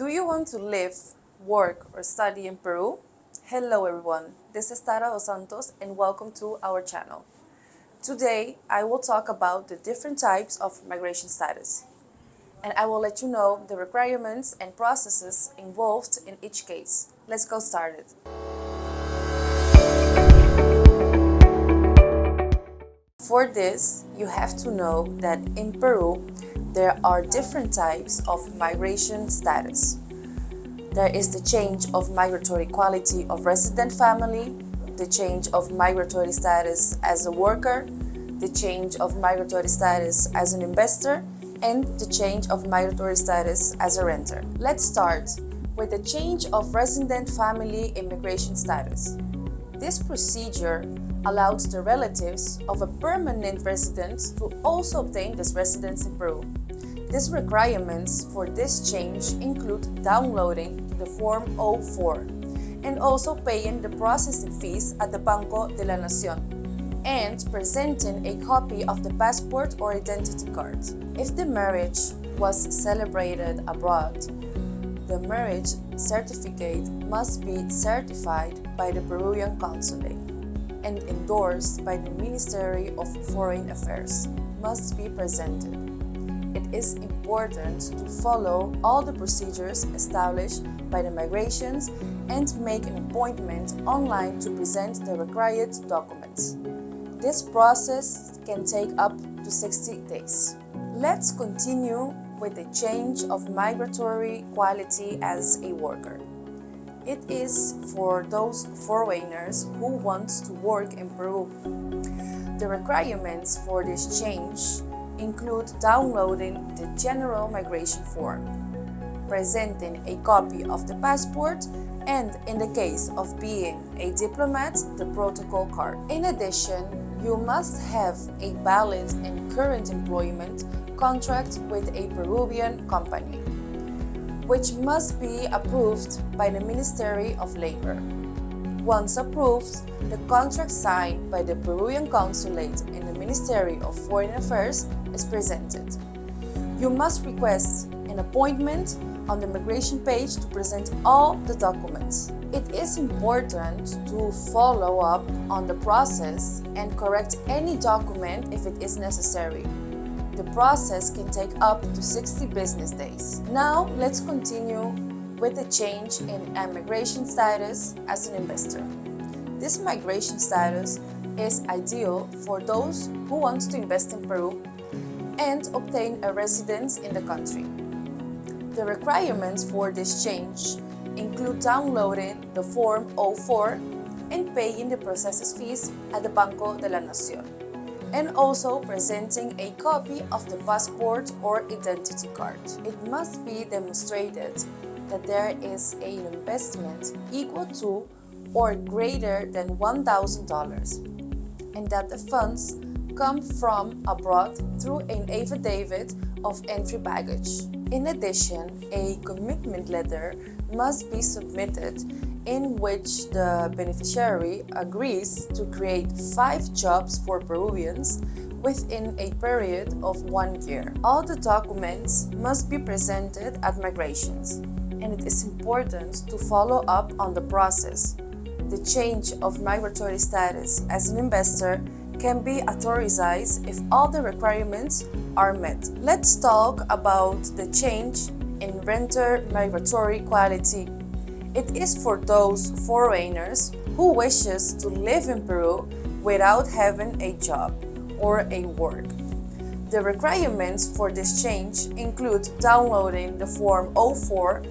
Do you want to live, work, or study in Peru? Hello everyone, this is Tara Dos Santos and welcome to our channel. Today I will talk about the different types of migration status. And I will let you know the requirements and processes involved in each case. Let's go started. For this, you have to know that in Peru, there are different types of migration status. There is the change of migratory quality of resident family, the change of migratory status as a worker, the change of migratory status as an investor, and the change of migratory status as a renter. Let's start with the change of resident family immigration status. This procedure allows the relatives of a permanent resident to also obtain this residence in Peru. These requirements for this change include downloading the Form 04 and also paying the processing fees at the Banco de la Nación and presenting a copy of the passport or identity card. If the marriage was celebrated abroad, the marriage certificate must be certified by the Peruvian consulate and endorsed by the Ministry of Foreign Affairs must be presented. It is important to follow all the procedures established by the migrations and make an appointment online to present the required documents. This process can take up to 60 days. Let's continue with the change of migratory quality as a worker. It is for those foreigners who want to work in Peru. The requirements for this change include downloading the General Migration Form, presenting a copy of the passport, and in the case of being a diplomat, the protocol card. In addition, you must have a valid and current employment contract with a Peruvian company, which must be approved by the Ministry of Labor. Once approved, the contract signed by the Peruvian consulate and the Ministry of Foreign Affairs is presented. You must request an appointment on the migration page to present all the documents. It is important to follow up on the process and correct any document if it is necessary. The process can take up to 60 business days. Now, let's continue with the change in immigration status as an investor. This migration status is ideal for those who want to invest in Peru and obtain a residence in the country. The requirements for this change include downloading the Form 04 and paying the processing fees at the Banco de la Nación, and also presenting a copy of the passport or identity card. It must be demonstrated that there is an investment equal to or greater than $1,000 and that the funds come from abroad through an affidavit of entry baggage. In addition, a commitment letter must be submitted in which the beneficiary agrees to create 5 jobs for Peruvians within a period of 1 year. All the documents must be presented at migrations, and it is important to follow up on the process. The change of migratory status as an investor can be authorized if all the requirements are met. Let's talk about the change in renter migratory quality. It is for those foreigners who wishes to live in Peru without having a job or a work. The requirements for this change include downloading the Form 04,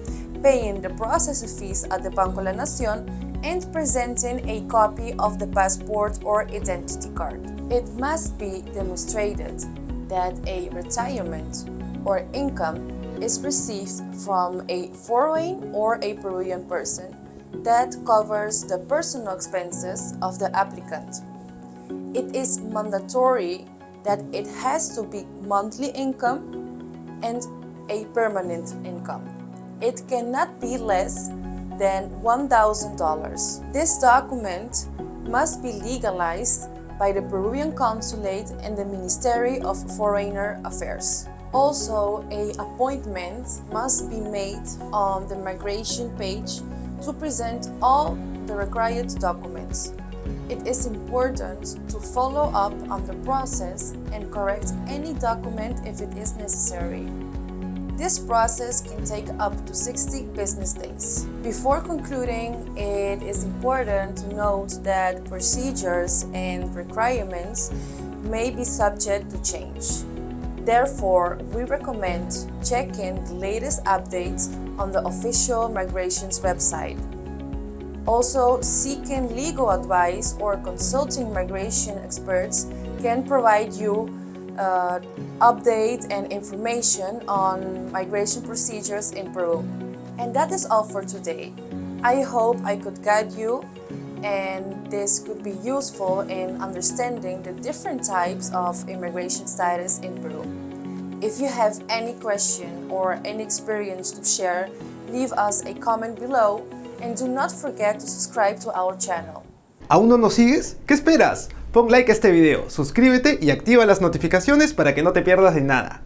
paying the processing fees at the Banco de la Nación, and presenting a copy of the passport or identity card. It must be demonstrated that a retirement or income is received from a foreign or a Peruvian person that covers the personal expenses of the applicant. It is mandatory that it has to be monthly income and a permanent income. It cannot be less than $1,000. This document must be legalized by the Peruvian consulate and the Ministry of Foreign Affairs. Also, an appointment must be made on the migration page to present all the required documents. It is important to follow up on the process and correct any document if it is necessary. This process can take up to 60 business days. Before concluding, it is important to note that procedures and requirements may be subject to change. Therefore, we recommend checking the latest updates on the official migrations website. Also, seeking legal advice or consulting migration experts can provide you update and information on migration procedures in Peru. And that is all for today. I hope I could guide you and this could be useful in understanding the different types of immigration status in Peru. If you have any question or any experience to share, leave us a comment below and do not forget to subscribe to our channel. ¿Aún no nos sigues? ¿Qué esperas? Pon like a este video, suscríbete y activa las notificaciones para que no te pierdas de nada.